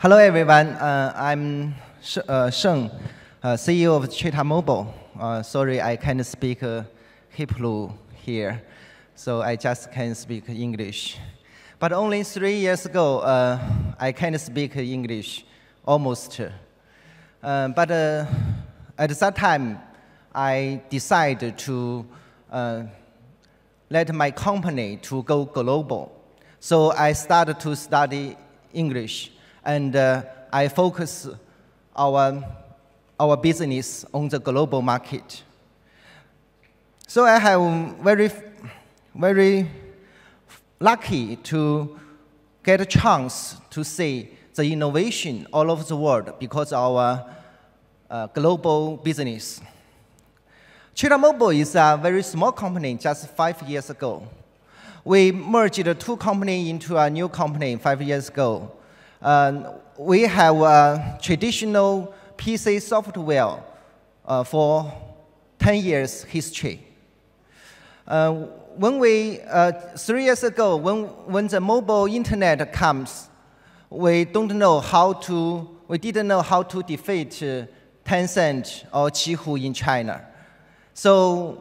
Hello everyone, I'm Sheng, CEO of Cheetah Mobile. Sorry, I can't speak Hebrew here, so I just can speak English. But only 3 years ago, I can speak English almost. But at that time, I decided to let my company to go global. So I started to study English. And I focus our business on the global market. So I have very lucky to get a chance to see the innovation all over the world because of our global business. Cheetah Mobile is a very small company just 5 years ago. We merged two companies into a new company 5 years ago. We have a traditional PC software for 10 years history. 3 years ago, when the mobile internet comes, we didn't know how to defeat Tencent or Qihoo in China. So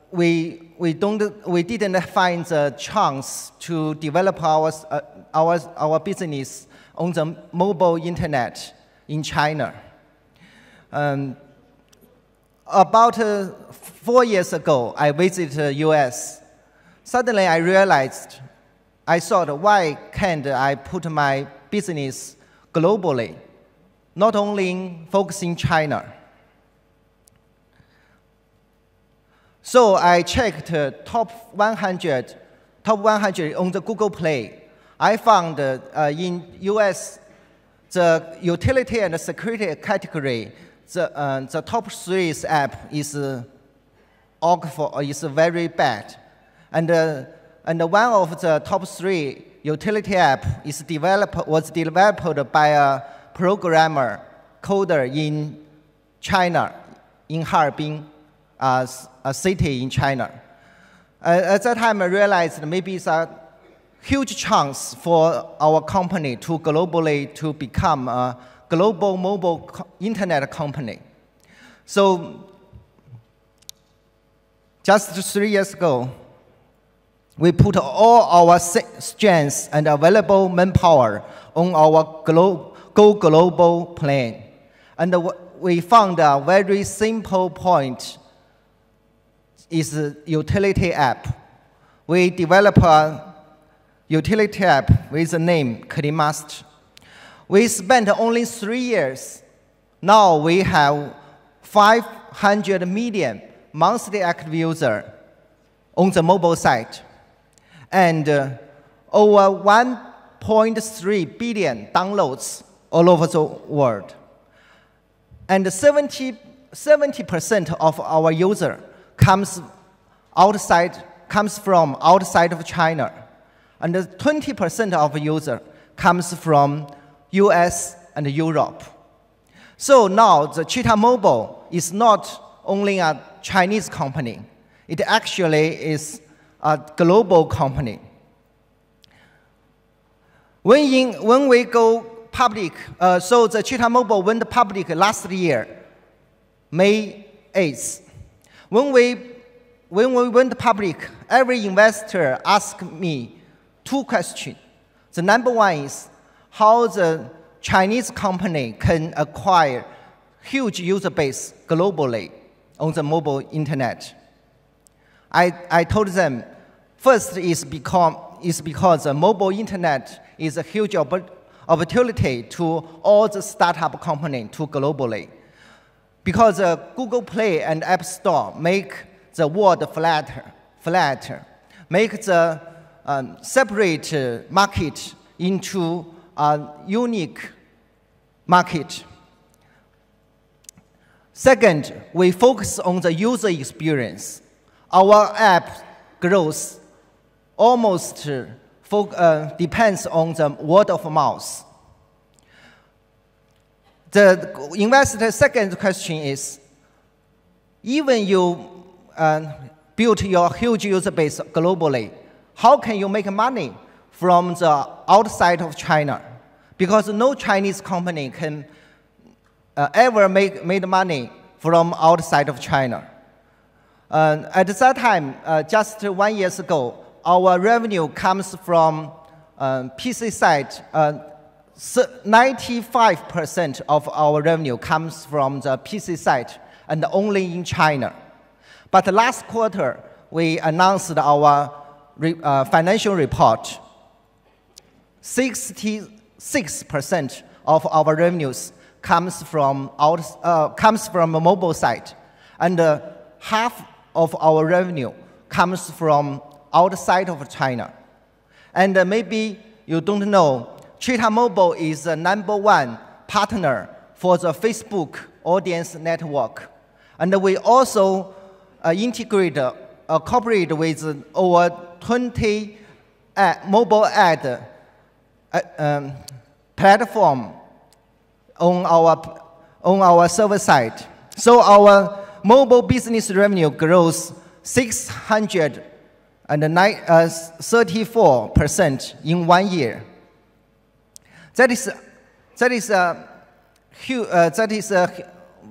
we didn't find the chance to develop our business on the mobile internet in China. About 4 years ago, I visited US. Suddenly I realized, I thought, why can't I put my business globally, not only focusing China? So I checked top 100 on the Google Play. I found in US, the utility and security category, the top 3 app is awful, is very bad. And one of the top 3 utility app was developed by a programmer, coder in China, in Harbin, a city in China. At that time, I realized maybe it's a huge chance for our company to globally to become a global mobile internet company. So just 3 years ago, we put all our strengths and available manpower on our go global plan. And we found a very simple point is a utility app. We developed a utility app with the name Khalmast. We spent only 3 years. Now we have 500 million monthly active users on the mobile side and over 1.3 billion downloads all over the world. And 70% of our users comes from outside of China, and 20% of users comes from US and Europe. So now the Cheetah Mobile is not only a Chinese company, it actually is a global company. When we go public, so the Cheetah Mobile went public last year, May 8th. When we went public, every investor asked me 2 questions. The number one is how the Chinese company can acquire huge user base globally on the mobile internet. I told them, first is because the mobile internet is a huge opportunity to all the startup companies to globally. Because Google Play and App Store make the world flatter, make the separate market into a unique market. Second, we focus on the user experience. Our app growth almost depends on the word of mouth. The investor's second question is, even you build your huge user base globally, how can you make money from the outside of China? because no Chinese company can ever made money from outside of China. At that time, just 1 year ago, our revenue comes from PC side. 95% of our revenue comes from the PC side and only in China. But last quarter, we announced our financial report. 66% of our revenues comes from the mobile side, and half of our revenue comes from outside of China. And maybe you don't know, Cheetah Mobile is the #1 partner for the Facebook audience network. And we also cooperate with over 20 mobile ad platform on our server side. So our mobile business revenue grows 634% in 1 year. That is a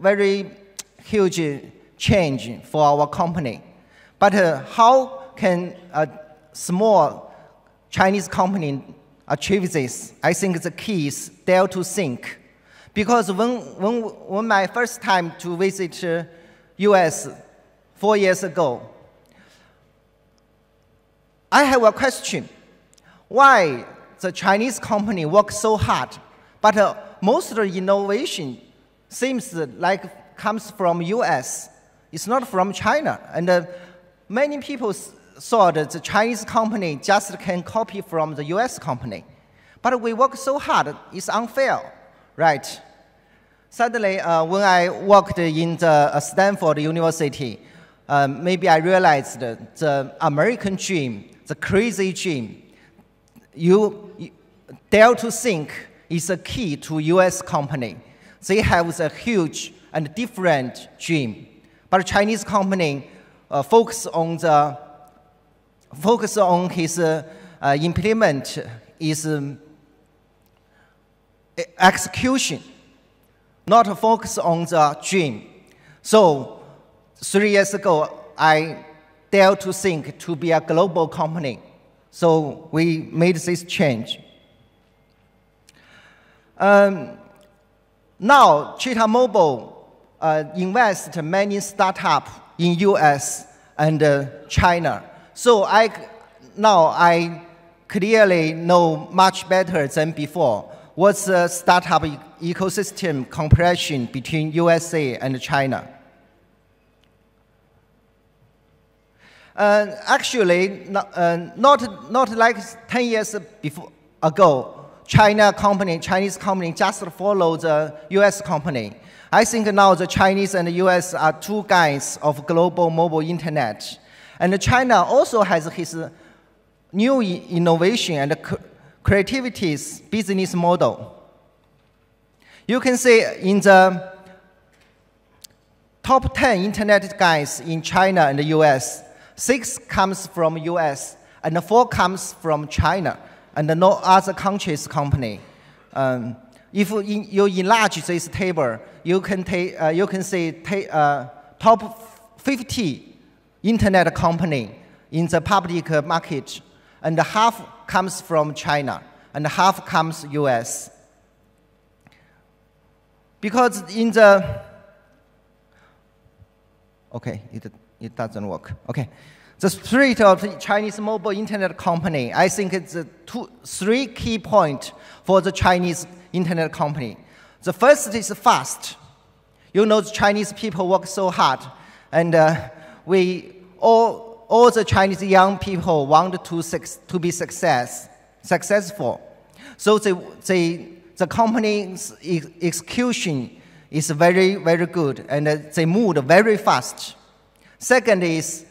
very huge change for our company. But how can a small Chinese company achieve this? I think the key is dare to think. Because when my first time to visit US 4 years ago, I have a question. Why the Chinese company works so hard, but most of the innovation seems like comes from US. It's not from China. And many people thought that the Chinese company just can copy from the US company. But we work so hard, it's unfair, right? Suddenly, when I worked in the Stanford University, maybe I realized that the American dream, the crazy dream, you dare to think is a key to US company. They have a huge and different dream. But Chinese company focus on his implement is execution, not focus on the dream. So 3 years ago, I dared to think to be a global company. So we made this change. Now, Cheetah Mobile invests many startups in US and China. So now I clearly know much better than before what's the startup ecosystem comparison between USA and China. Actually, not like 10 years ago, Chinese company just follow the US company. I think now the Chinese and the US are two guys of global mobile internet. And China also has his new innovation and creativity business model. You can see in the top 10 internet guys in China and the US, 6 comes from US and 4 comes from China and no other countries' company. If you enlarge this table, you can see top 50 internet company in the public market, and half comes from China and half comes US. Because in the it doesn't work. Okay. The spirit of the Chinese mobile internet company, I think it's 3 key points for the Chinese internet company. The first is fast. You know, the Chinese people work so hard, and all the Chinese young people want to be successful. So the company's execution is very, very good, and they move very fast. Second is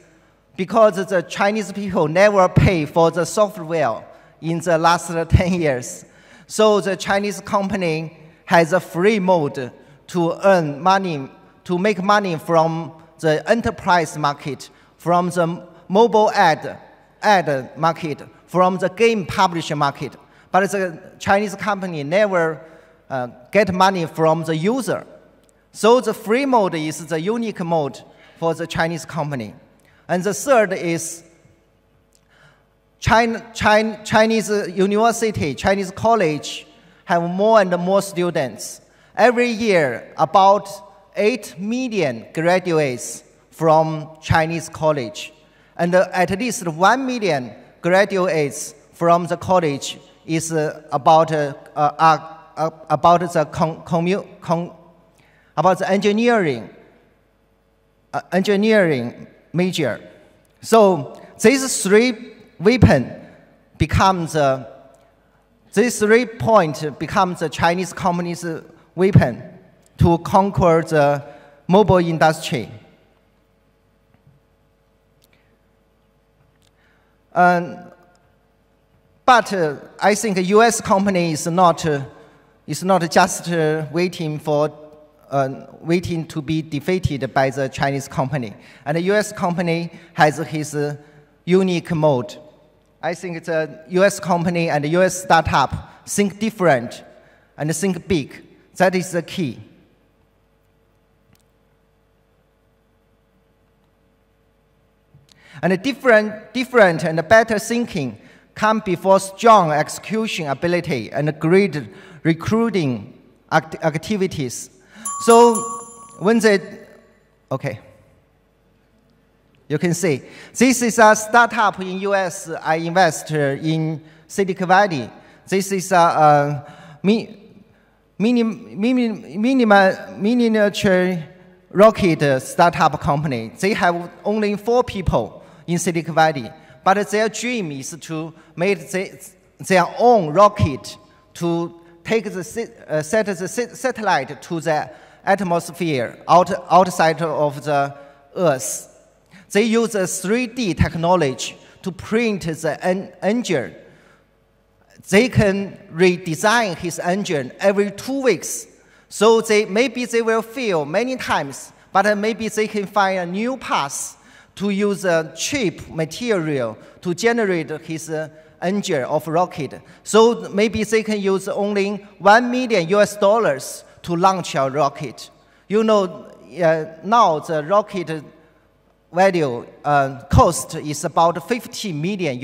because the Chinese people never pay for the software in the last 10 years. So the Chinese company has a free mode to earn money, to make money from the enterprise market, from the mobile ad market, from the game publisher market. but the Chinese company never get money from the user. So the free mode is the unique mode for the Chinese company. And the third is Chinese university, Chinese college have more and more students. Every year, about 8 million graduates from Chinese college. And at least 1 million graduates from the college is about the engineering major. So these three weapons becomes these 3 points becomes the Chinese company's weapon to conquer the mobile industry. But I think the U.S. company is not just waiting to be defeated by the Chinese company. And the U.S. company has his unique mode. I think the U.S. company and the U.S. startup think different and think big. That is the key. And different and better thinking come before strong execution ability and great recruiting activities. So when you can see, this is a startup in US. I invest in Silicon Valley. This is a miniature rocket startup company. They have only 4 people in Silicon Valley, but their dream is to make their own rocket to take set the satellite to the atmosphere outside of the Earth. They use a 3D technology to print the engine. They can redesign his engine every 2 weeks. So maybe they will fail many times, but maybe they can find a new path to use a cheap material to generate his engine of rocket. So maybe they can use only $1 million to launch a rocket. You know, now the rocket value cost is about $50 million.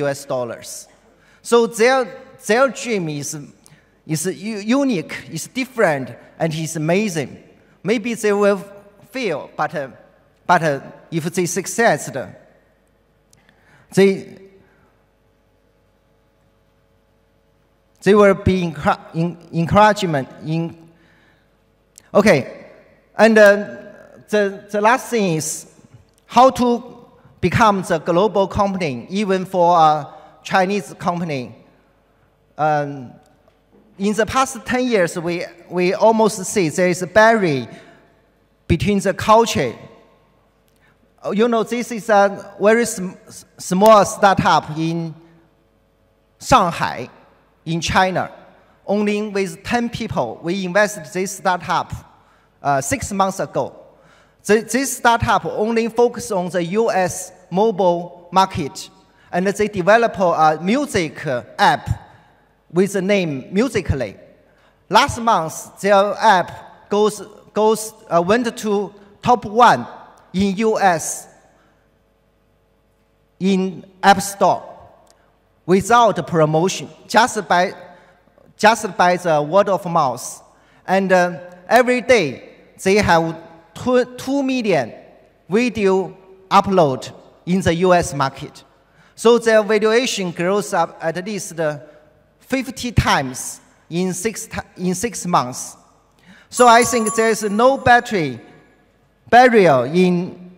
So their dream is unique, is different, and is amazing. Maybe they will fail, but if they succeed, they will be encouragement in. Okay, and the last thing is how to become the global company, even for a Chinese company. In the past 10 years, we almost see there is a barrier between the culture. You know, this is a very small startup in Shanghai, in China. Only with 10 people, we invested this startup 6 months ago. This startup only focuses on the US mobile market, and they develop a music app with the name Musical.ly. Last month, their app went to top 1 in US in App Store without promotion, just by the word of mouth. And every day they have 2 million video upload in the US market. So their valuation grows up at least 50 times in 6 months. So I think there is no barrier in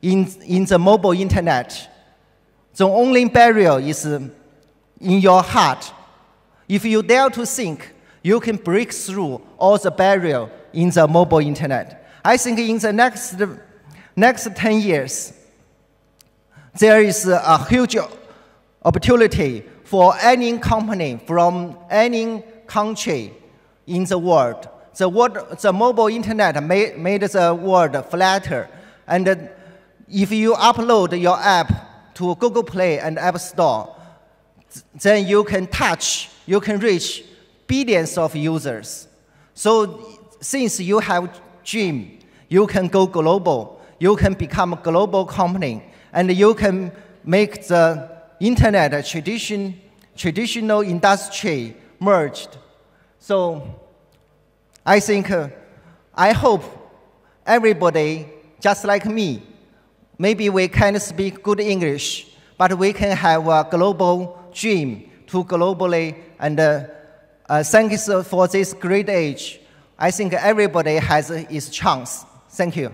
the mobile internet. The only barrier is in your heart. If you dare to think, you can break through all the barrier in the mobile internet. I think in the next 10 years, there is a huge opportunity for any company from any country in the world. The mobile internet made the world flatter. And if you upload your app to Google Play and App Store, then you can touch you can reach billions of users. So since you have dream, you can go global. You can become a global company, and you can make the internet a traditional industry merged. So I think, I hope everybody, just like me, maybe we can't speak good English, but we can have a global dream to globally, and thanks for this great age. I think everybody has his chance. Thank you.